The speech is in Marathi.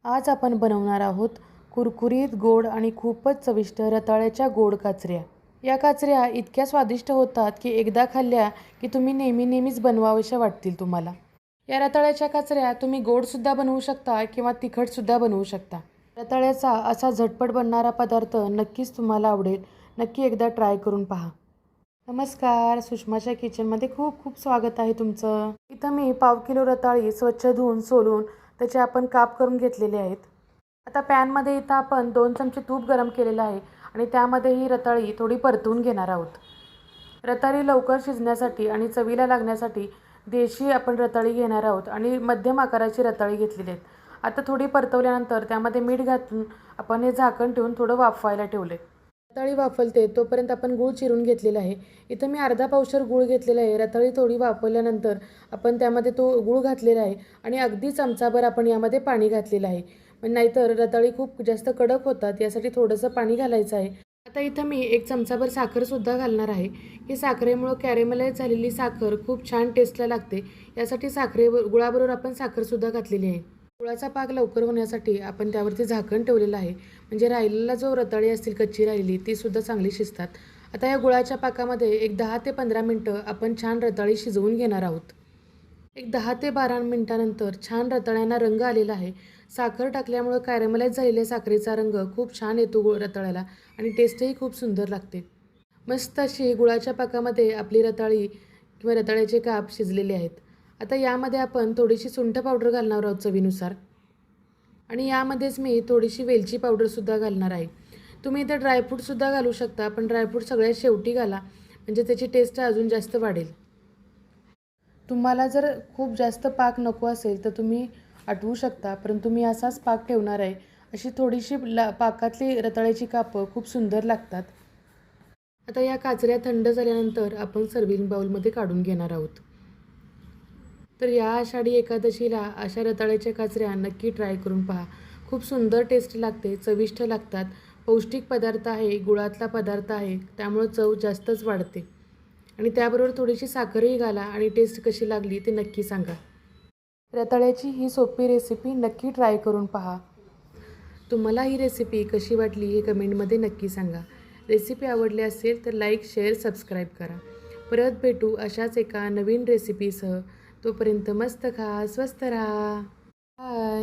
आज आपण बनवणार आहोत कुरकुरीत गोड आणि खूपच चविष्ट रताळ्याच्या गोड काचऱ्या। या काचऱ्या इतक्या स्वादिष्ट होतात की एकदा खाल्ल्या की तुम्ही नेहमीच बनवाव्याशा वाटतील तुम्हाला। या रताळ्याच्या काचऱ्या तुम्ही गोडसुद्धा बनवू शकता किंवा तिखटसुद्धा बनवू शकता। रताळ्याचा असा झटपट बनणारा पदार्थ नक्कीच तुम्हाला आवडेल। नक्की एकदा ट्राय करून पहा। नमस्कार, सुषमाच्या किचनमध्ये खूप खूप स्वागत आहे तुमचं। इथं मी पाव किलो रताळी स्वच्छ धुवून सोलून त्याचे आपण काप करून घेतलेले आहेत। आता पॅनमध्ये इथं आपण 2 चमचे तूप गरम केलेलं आहे आणि त्यामध्ये ही रताळी थोडी परतवून घेणार आहोत। रताळी लवकर शिजण्यासाठी आणि चवीला लागण्यासाठी देशी आपण रताळी घेणार आहोत आणि मध्यम आकाराची रताळी घेतलेली आहेत। आता थोडी परतवल्यानंतर त्यामध्ये मीठ घालून आपण हे झाकण ठेवून थोडं वाफवायला ठेवले। रताळी वाफलते तोपर्यंत आपण गूळ चिरून घेतलेला आहे। इथं मी अर्धा पावशर गूळ घेतलेला आहे। रताळी थोडी वाफवल्यानंतर आपण त्यामध्ये तो गूळ घातलेला आहे आणि अगदी चमचाभर आपण यामध्ये पाणी घातलेलं आहे। नाहीतर रताळी खूप जास्त कडक होतात, यासाठी थोडंसं पाणी घालायचं आहे। आता इथं मी 1 चमचाभर साखरसुद्धा घालणार आहे। ही साखरेमुळं कॅरेमलाइज झालेली साखर खूप छान टेस्टला लागते, यासाठी गुळाबरोबर आपण साखरसुद्धा घातलेली आहे। गुळाचा पाक लवकर होण्यासाठी आपण त्यावरती झाकण ठेवलेलं आहे, म्हणजे राहिलेला जो रताळी असतील कच्ची राहिलेली ती सुद्धा चांगली शिजतात। आता या गुळाच्या पाकामध्ये एक 10 ते 15 मिनटं आपण छान रताळी शिजवून घेणार आहोत। एक 10 ते 12 मिनिटानंतर छान रताळ्यांना रंग आलेला आहे। साखर टाकल्यामुळं कॅरेमलाइज झालेल्या साखरेचा रंग खूप छान येतो रताळ्याला आणि टेस्टही खूप सुंदर लागते। मस्त अशी गुळाच्या पाकामध्ये आपली रताळी किंवा रताळ्याचे काप शिजलेले आहेत। आता यामध्ये आपण थोडीशी सुंठ पावडर घालणार आहोत चवीनुसार आणि यामध्येच मी थोडीशी वेलची पावडरसुद्धा घालणार आहे। तुम्ही इथे ड्रायफ्रूटसुद्धा घालू शकता, पण ड्रायफ्रूट सगळ्यात शेवटी घाला, म्हणजे त्याची टेस्ट अजून जास्त वाढेल। तुम्हाला जर खूप जास्त पाक नको असेल तर तुम्ही आटवू शकता, परंतु मी असाच पाक ठेवणार आहे। अशी थोडीशी पाकातली रताळ्याची कापं खूप सुंदर लागतात। आता या काचऱ्या थंड झाल्यानंतर आपण सर्व्हिंग बाउलमध्ये काढून घेणार आहोत। तर या आषाढी एकादशीला अशा रताळ्याच्या काचऱ्या नक्की ट्राय करून पहा। खूप सुंदर टेस्ट लागते, चविष्ट लागतात, पौष्टिक पदार्थ आहे, गुळातला पदार्थ आहे, त्यामुळे चव जास्तच वाढते आणि त्याबरोबर थोडीशी साखरही घाला आणि टेस्ट कशी लागली ते नक्की सांगा। रताळ्याची ही सोपी रेसिपी नक्की ट्राय करून पहा। तुम्हाला ही रेसिपी कशी वाटली हे कमेंटमध्ये नक्की सांगा। रेसिपी आवडली असेल तर लाईक, शेअर, सबस्क्राईब करा। परत भेटू अशाच एका नवीन रेसिपीसह। तोपर्यंत मस्त खा, स्वस्त राहा। बाय।